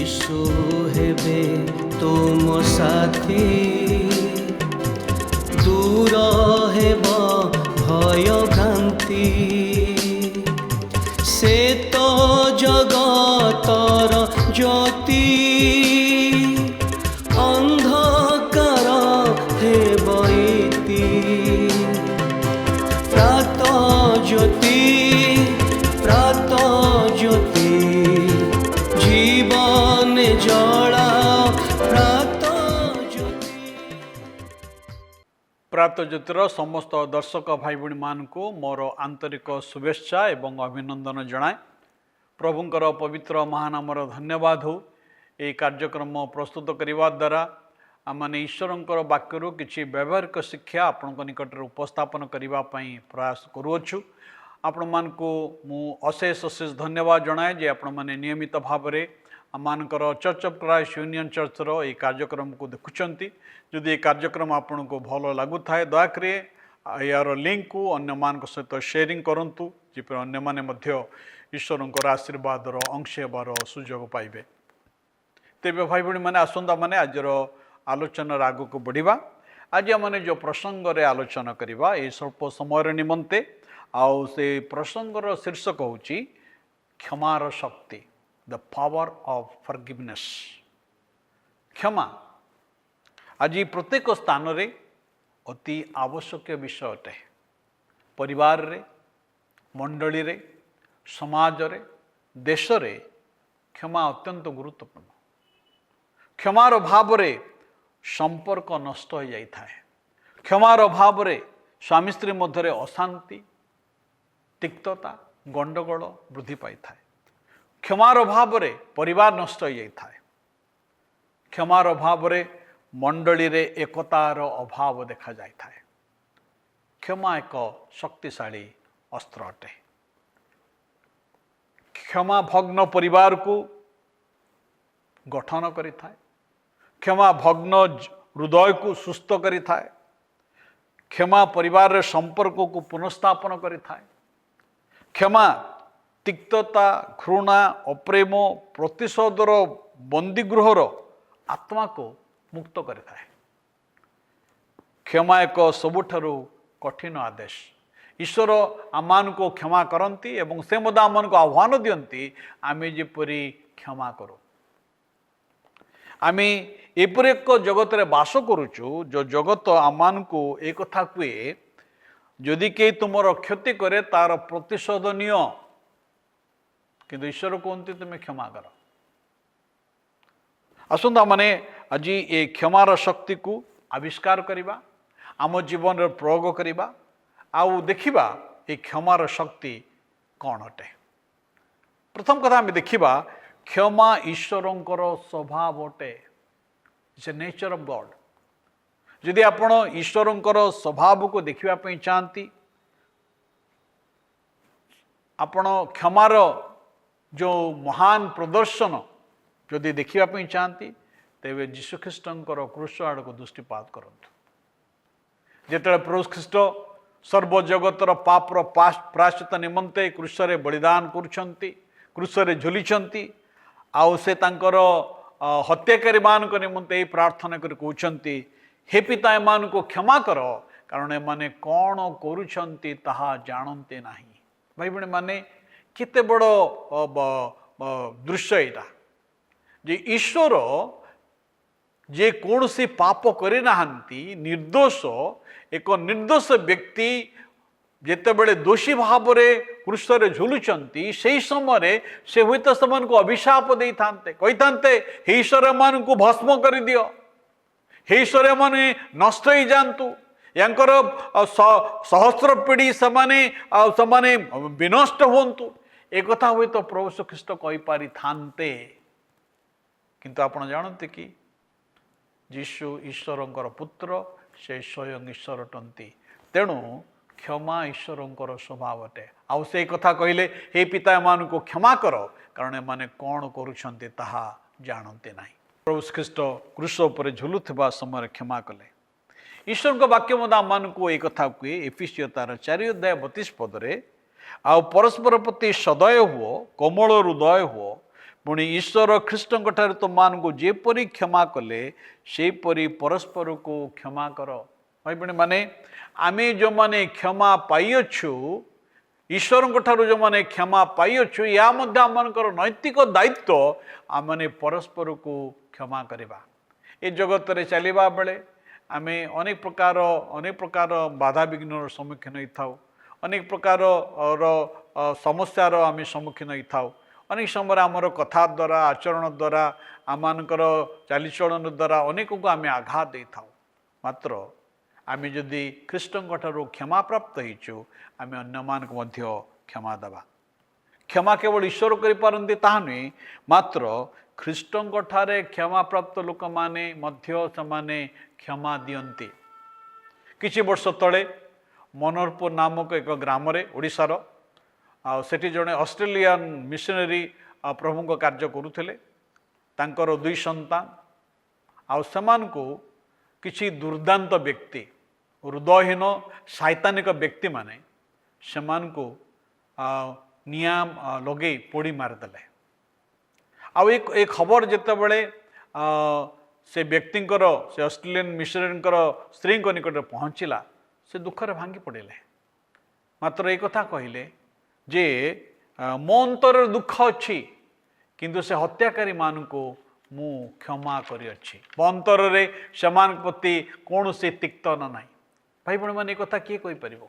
यीशु हेबे तुम साथी दूर हेब भय भ्रांति से तो जगतर ज्योति अंधकार हेब इति प्रात ज्योति जीवन जला प्रात ज्योति। प्रात ज्योतिर समस्त दर्शक भाई भणी मानकु मोर आंतरिक शुभेच्छा एवं अभिनंदन जनाए। प्रभुंकर पवित्र महानामर धन्यवाद हो। ये कार्यक्रम प्रस्तुत करने द्वारा आमने ईश्वरंकर वाक्यरू किसी व्यवहारिक शिक्षा आपण निकट उपस्थापन करने प्रयास करुअछु। आपण मानकु मु अशेष अशेष धन्यवाद जनाए जे आपण माने नियमित भाव में Amkar church of Christ union चर्चर ये कार्यक्रम को देखुंत। जदि ये कार्यक्रम आपन को भल लगुए दयाक यार लिंक को अन्य मान सहित शेयरिंग करूँ जपर अन्य माने ईश्वरंकर आशीर्वाद अंश हेबार सुजोग पाइबे। तेबे भाई भणी मैंने आसंता मैंने आज आलोचनार आग को बढ़िया। आज आम जो प्रसंग रे आलोचना करवा ये स्वल्प समय निमंते आउ से प्रसंगर शीर्षक हूँ क्षमार शक्ति, द पावर ऑफ फॉरगिवनेस। क्षमा आज प्रत्येक स्थान रे अति आवश्यक विषय अटे। परिवार रे, मंडली रे, समाज रे, देश रे क्षमा अत्यंत गुरुत्वपूर्ण। क्षमार अभाव रे संपर्क नष्ट हो जाई थाए। क्षमार अभाव रे स्वामी स्त्री मध्य अशांति, तिक्तता, गंडगोल वृद्धि पाई थाए। क्षमार अभाव रे परिवार नष्ट हो जाई थाए। क्षमार अभाव रे मंडली रे एकतार अभाव देखा जाई थाए। क्षमा एक शक्तिशाली अस्त्र अटे। क्षमा भग्न परिवार को गठन करि थाए। क्षमा भग्न हृदय को सुस्थ करि थाए। क्षमा परिवार रे संपर्क को पुनर्स्थापन करि थाए। क्षमा तिक्तता, घृणा, अप्रेम, प्रतिशोधर बंदीगृहर आत्मा को मुक्त करि थाए। क्षमा एक सबुठारु कठिन आदेश। ईश्वर आमान को क्षमा करती एवं से मद आमान को आह्वान दियंती आमे जेपरी क्षमा करू। आमे एपर एक जगत रे बास करुचु जो जगत आमान को एक कथा कहे जदि के तुमर क्षति करे तार प्रतिशोध निय, किंतु ईश्वर कहते तुम्हें क्षमा कर। आसंता माने आज ये क्षमार शक्ति को आविष्कार करवा, आम जीवन रे प्रयोग करवा, आउ देखिबा ये क्षमार शक्ति कौन अटे। प्रथम कथा आम देखिबा क्षमा ईश्वरंकर स्वभाव अटे। It's a nature of God. यदि आपण ईश्वरंकर स्वभाव को देखिबा पई चाहती, आपण क्षमार जो महान प्रदर्शन जदि देखिबा पई चाहती, तेबे यीशुख्रीष्टंकर क्रूस आड़ को दृष्टिपात करंतु। जेतेबेले प्रभु ख्रीष्ट सर्वजगतर पापर प्रायश्चित निमंते क्रूसरे बलिदान करुछंती, क्रूसरे झुलिछंती, आउ से तांकर हत्याकारी मान निमंते प्रार्थना कर कहउछंती, हे पिता एमान को क्षमा कर कारण एमाने कौन करुछंती ताहा जानते नाही। भाई बहन माने केते बड़ दृश्य एटा जे ईश्वर जे कौन सी पाप करे नाहंती, निर्दोष एक निर्दोष व्यक्ति जेतेबेले दोषी भाव रे क्रूसरे झुलुचंती, से समय से हुई तो समान को अभिशाप दे थांते, कही थांते हे ईश्वर मान को भस्म कर दियो, हे ईश्वर माने नष्ट ही जानतु, यांकर सहस्र पीढ़ी समाने विनष्ट हुंतु। एक कथा हुई तो प्रभु यीशु ख्रीष्ट कही पारि थांते, किंतु आपण जानते कि यीशु ईश्वरंकर पुत्र, से स्वयं ईश्वर टंती। तेणु क्षमा ईश्वरंकर स्वभाव अटे। आउ से कथा कहले हे पिता एमान को क्षमा कर कारण एमाने कौन करुछंती ताहा जानते नाही। प्रभु ख्रीष्ट क्रूस पर झुलुवा समय क्षमा कले। ईश्वर वाक्य आम को एक कथा कहे एफिसियो तार 4 अध्याय 32 पदरे, आ परस्पर प्रति सदय हुओ, कोमल हृदय हुओ, पुणी ईश्वर ख्रीष्टଙ୍କ ठाରୁ तुमମାନଙ୍କୁ ଯେପରି କ୍ଷମା କଲେ ସେହିପରି ପରସ୍ପରକୁ କ୍ଷମା କର। ଭାଇ ଭଉଣୀ ମାନେ ଆମେ ଯେଉଁମାନେ କ୍ଷମା ପାଇଅଛୁ ଈଶ୍ୱରଙ୍କ ଠାରୁ ଯେଉଁମାନେ କ୍ଷମା ପାଇଅଛୁ ଏହା ମଧ୍ୟ ଆମମାନଙ୍କର ନୈତିକ ଦାୟିତ୍ୱ ଆମମାନେ ପରସ୍ପରକୁ କ୍ଷମା କରିବା। ଏ ଜଗତରେ ଚାଲିବା ବେଳେ ଆମେ ଅନେକ ପ୍ରକାର ବାଧାବିଘ୍ନର ସମ୍ମୁଖୀନ ହୋଇଥାଉ, ଅନେକ ପ୍ରକାରର ସମସ୍ୟାର ଆମେ ସମ୍ମୁଖୀନ ହୋଇଥାଉ। ଅନେକ ସମୟରେ ଆମର କଥା ଦ୍ୱାରା ଆଚରଣ ଦ୍ୱାରା ଆମମାନଙ୍କର ଚାଲିଚଳନ ଦ୍ୱାରା ଅନେକକୁ ଆମେ ଆଘାତ ଦେଇଥାଉ। ମାତ୍ର ଆମେ ଯଦି ଖ୍ରୀଷ୍ଟଙ୍କ ଠାରୁ କ୍ଷମା ପ୍ରାପ୍ତ ହେଇଛୁ ଆମେ ଅନ୍ୟମାନଙ୍କୁ ମଧ୍ୟ କ୍ଷମା ଦେବା। କ୍ଷମା କେବଳ ଈଶ୍ୱର କରିପାରନ୍ତି ତାହା ନୁହେଁ, ମାତ୍ର ଖ୍ରୀଷ୍ଟଙ୍କ ଠାରେ କ୍ଷମାପ୍ରାପ୍ତ ଲୋକମାନେ ମଧ୍ୟ ସେମାନେ କ୍ଷମା ଦିଅନ୍ତି। କିଛି ବର୍ଷ ତଳେ ମନୋହରପୁର ନାମକ ଏକ ଗ୍ରାମରେ ଓଡ଼ିଶାର ସେଠି ଜଣେ ଅଷ୍ଟ୍ରେଲିଆନ୍ ମିଶନାରୀ ପ୍ରଭୁଙ୍କ କାର୍ଯ୍ୟ କରୁଥିଲେ। ତାଙ୍କର 2 ସନ୍ତାନ ଆଉ ସେମାନଙ୍କୁ କିଛି ଦୁର୍ଦାନ୍ତ ବ୍ୟକ୍ତି ହୃଦୟହୀନ ଶୈତାନିକ ବ୍ୟକ୍ତିମାନେ ସେମାନଙ୍କୁ ନିଆଁ ଲଗେଇ ପୋଡ଼ି ମାରିଦେଲେ। ଆଉ ଏ ଖବର ଯେତେବେଳେ ସେ ବ୍ୟକ୍ତିଙ୍କର ସେ ଅଷ୍ଟ୍ରେଲିଆନ୍ ମିଶନାରୀଙ୍କର ସ୍ତ୍ରୀଙ୍କ ନିକଟରେ ପହଞ୍ଚିଲା ସେ ଦୁଃଖରେ ଭାଙ୍ଗି ପଡ଼ିଲେ। ମାତ୍ର ଏ କଥା କହିଲେ ଯେ ମୋ ଅନ୍ତରରେ ଦୁଃଖ ଅଛି କିନ୍ତୁ ସେ ହତ୍ୟାକାରୀମାନଙ୍କୁ ମୁଁ କ୍ଷମା କରିଅଛି, ମୋ ଅନ୍ତରରେ ସେମାନଙ୍କ ପ୍ରତି କୌଣସି ତିକ୍ତତା ନାହିଁ। ଭାଇ ଭଉଣୀମାନେ ଏ କଥା କିଏ କହିପାରିବ?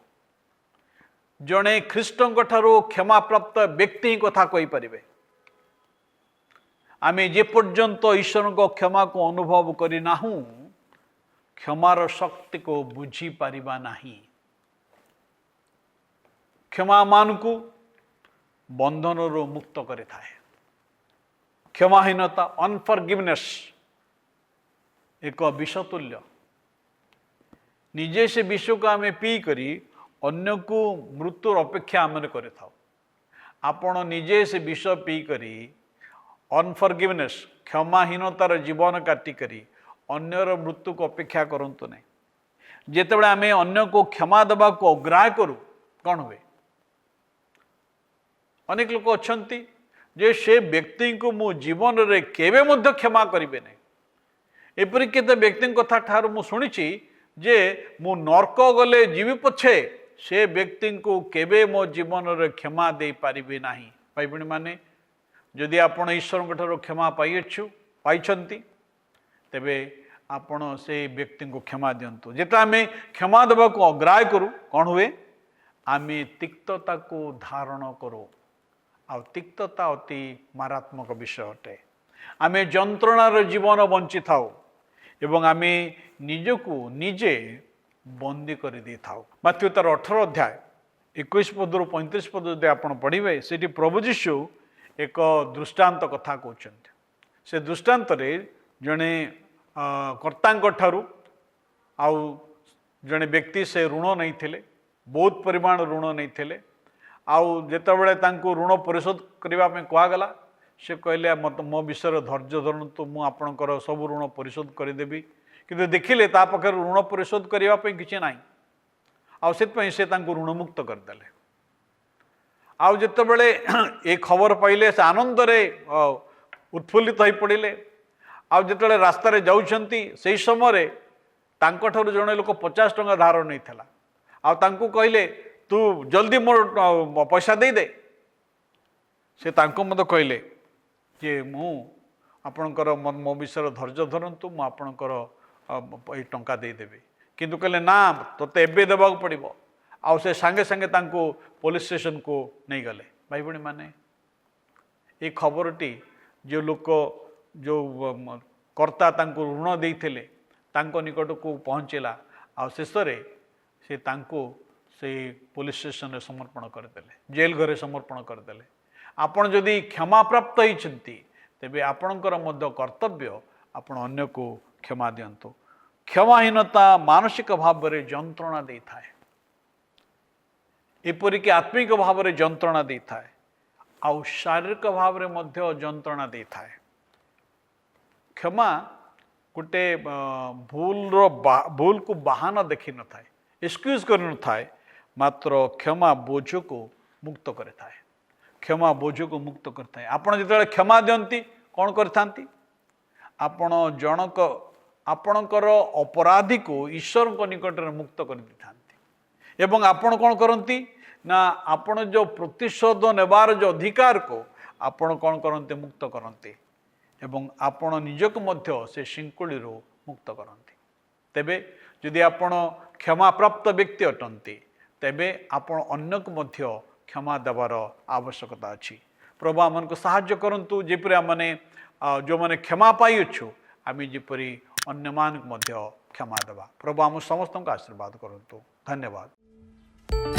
ଜଣେ ଖ୍ରୀଷ୍ଟଙ୍କ ଠାରୁ କ୍ଷମାପ୍ରାପ୍ତ ବ୍ୟକ୍ତି ହିଁ କଥା କହିପାରିବେ। ଆମେ ଯେପର୍ଯ୍ୟନ୍ତ ଈଶ୍ୱରଙ୍କ କ୍ଷମାକୁ ଅନୁଭବ କରିନାହୁଁ କ୍ଷମାର ଶକ୍ତିକୁ ବୁଝିପାରିବା ନାହିଁ। କ୍ଷମା ମାନଙ୍କୁ ବନ୍ଧନରୁ ମୁକ୍ତ କରିଥାଏ। କ୍ଷମାହୀନତା ଅନଫରଗିଭନେସ୍ ଏକ ବିଷତୁଲ୍ୟ। ନିଜେ ସେ ବିଷକୁ ଆମେ ପିଇକରି ଅନ୍ୟକୁ ମୃତ୍ୟୁର ଅପେକ୍ଷା ଆମେ କରିଥାଉ। ଆପଣ ନିଜେ ସେ ବିଷ ପିଇକରି ଅନଫରଗିଭନେସ୍ କ୍ଷମାହୀନତାର ଜୀବନ କାଟିକରି ଅନ୍ୟର ମୃତ୍ୟୁକୁ ଅପେକ୍ଷା କରନ୍ତୁ ନାହିଁ। ଯେତେବେଳେ ଆମେ ଅନ୍ୟକୁ କ୍ଷମା ଦେବାକୁ ଅଗ୍ରାହ୍ୟ କରୁ କ'ଣ ହୁଏ? ଅନେକ ଲୋକ ଅଛନ୍ତି ଯେ ସେ ବ୍ୟକ୍ତିଙ୍କୁ ମୁଁ ଜୀବନରେ କେବେ ମଧ୍ୟ କ୍ଷମା କରିବେ ନାହିଁ। ଏପରି କେତେ ବ୍ୟକ୍ତିଙ୍କ କଥା ଠାରୁ ମୁଁ ଶୁଣିଛି ଯେ ମୁଁ ନର୍କ ଗଲେ ଯିବି ପଛେ ସେ ବ୍ୟକ୍ତିଙ୍କୁ କେବେ ମୋ ଜୀବନରେ କ୍ଷମା ଦେଇପାରିବି ନାହିଁ। ଭାଇ ଭଉଣୀମାନେ ଯଦି ଆପଣ ଈଶ୍ୱରଙ୍କ ଠାରୁ କ୍ଷମା ପାଇଛନ୍ତି ତେବେ ଆପଣ ସେଇ ବ୍ୟକ୍ତିଙ୍କୁ କ୍ଷମା ଦିଅନ୍ତୁ। ଯେତେବେଳେ ଆମେ କ୍ଷମା ଦେବାକୁ ଅଗ୍ରାହ୍ୟ କରୁ କ'ଣ ହୁଏ? ଆମେ ତିକ୍ତତାକୁ ଧାରଣ କରୁ। ଆଉ ତିକ୍ତତା ଅତି ମାରାତ୍ମକ ବିଷୟ ଅଟେ। ଆମେ ଯନ୍ତ୍ରଣାର ଜୀବନ ବଞ୍ଚିଥାଉ ଏବଂ ଆମେ ନିଜକୁ ନିଜେ ବନ୍ଦୀ କରିଦେଇଥାଉ। ମାଥ୍ୟୁ ତାର 18 ଅଧ୍ୟାୟ 21 ପଦରୁ 35 ପଦ ଯଦି ଆପଣ ପଢ଼ିବେ ସେଠି ପ୍ରଭୁ ଯୀଶୁ ଏକ ଦୃଷ୍ଟାନ୍ତ କଥା କହୁଛନ୍ତି। ସେ ଦୃଷ୍ଟାନ୍ତରେ ଜଣେ କର୍ତ୍ତାଙ୍କ ଠାରୁ ଆଉ ଜଣେ ବ୍ୟକ୍ତି ସେ ଋଣ ନେଇଥିଲେ, ବହୁତ ପରିମାଣ ଋଣ ନେଇଥିଲେ। ଆଉ ଯେତେବେଳେ ତାଙ୍କୁ ଋଣ ପରିଶୋଧ କରିବା ପାଇଁ କୁହାଗଲା ସେ କହିଲେ ମୋ ବିଷୟରେ ଧୈର୍ଯ୍ୟ ଧରନ୍ତୁ, ମୁଁ ଆପଣଙ୍କର ସବୁ ଋଣ ପରିଶୋଧ କରିଦେବି। କିନ୍ତୁ ଦେଖିଲେ ତା ପାଖରେ ଋଣ ପରିଶୋଧ କରିବା ପାଇଁ କିଛି ନାହିଁ। ଆଉ ସେଥିପାଇଁ ସେ ତାଙ୍କୁ ଋଣମୁକ୍ତ କରିଦେଲେ। ଆଉ ଯେତେବେଳେ ଏ ଖବର ପାଇଲେ ସେ ଆନନ୍ଦରେ ଉତ୍ଫୁଲ୍ଲିତ ହୋଇ ପଡ଼ିଲେ। ଆଉ ଯେତେବେଳେ ରାସ୍ତାରେ ଯାଉଛନ୍ତି ସେହି ସମୟରେ ତାଙ୍କଠାରୁ ଜଣେ ଲୋକ 50 ଟଙ୍କା ଧାର ନେଇଥିଲା। ଆଉ ତାଙ୍କୁ କହିଲେ ତୁ ଜଲ୍ଦି ମୋର ପଇସା ଦେଇଦେ। ସେ ତାଙ୍କୁ ମଧ୍ୟ କହିଲେ ଯେ ମୁଁ ଆପଣଙ୍କର ମୋ ବିଷୟରେ ଧୈର୍ଯ୍ୟ ଧରନ୍ତୁ, ମୁଁ ଆପଣଙ୍କର ଏଇ ଟଙ୍କା ଦେଇଦେବି। କିନ୍ତୁ କହିଲେ ନା ତୋତେ ଏବେ ଦେବାକୁ ପଡ଼ିବ। ଆଉ ସେ ସାଙ୍ଗେ ସାଙ୍ଗେ ତାଙ୍କୁ ପୋଲିସ ଷ୍ଟେସନକୁ ନେଇଗଲେ। ଭାଇ ଭଉଣୀମାନେ এই ଖବରଟି ଯେଉଁ ଲୋକ ଯେଉଁ କର୍ତ୍ତା ତାଙ୍କୁ ଋଣ ଦେଇଥିଲେ ତାଙ୍କ ନିକଟକୁ ପହଞ୍ଚିଲା। ଆଉ ଶେଷରେ ସେ ତାଙ୍କୁ ସେଇ ପୋଲିସ ଷ୍ଟେସନରେ ସମର୍ପଣ କରିଦେଲେ, ଜେଲ୍ ଘରେ ସମର୍ପଣ କରିଦେଲେ। ଆପଣ ଯଦି କ୍ଷମାପ୍ରାପ୍ତ ହେଇଛନ୍ତି ତେବେ ଆପଣଙ୍କର ମଧ୍ୟ କର୍ତ୍ତବ୍ୟ ଆପଣ ଅନ୍ୟକୁ କ୍ଷମା ଦିଅନ୍ତୁ। କ୍ଷମାହୀନତା ମାନସିକ ଭାବରେ ଯନ୍ତ୍ରଣା ଦେଇଥାଏ, ଏପରିକି ଆତ୍ମିକ ଭାବରେ ଯନ୍ତ୍ରଣା ଦେଇଥାଏ, ଆଉ ଶାରୀରିକ ଭାବରେ ମଧ୍ୟ ଯନ୍ତ୍ରଣା ଦେଇଥାଏ। କ୍ଷମା ଗୋଟେ ଭୁଲକୁ ବାହାନା ଦେଖିନଥାଏ, ଏକ୍ସକ୍ୟୁଜ୍ କରିନଥାଏ, ମାତ୍ର କ୍ଷମା ବୋଝକୁ ମୁକ୍ତ କରିଥାଏ। क्षमा बोझ को मुक्त करता है। आपण जिते क्षमा दियंती कौन करथांती आपण जनक आपणकर अपराधी को ईश्वर को निकट में मुक्त कर देथांती एवं आपण कौन करती ना आपण जो प्रतिशोध नेबार जो अधिकार को आपण कौन करते मुक्त करते एवं आपण निजक मध्य से शिंकुड़ी मुक्त करते। तेबे यदि आपण क्षमा प्राप्त व्यक्ति अटंती तेबे आपण अन्य को मध्य क्षमा देवार आवश्यकता अच्छी। प्रभु आम को साहाय्य करंतु जेपरि आमने जो माने क्षमा पाई अच्छु आम जेपरि अन्य मान मध्य क्षमा देवा। प्रभु आम समस्त को आशीर्वाद करंतु। धन्यवाद।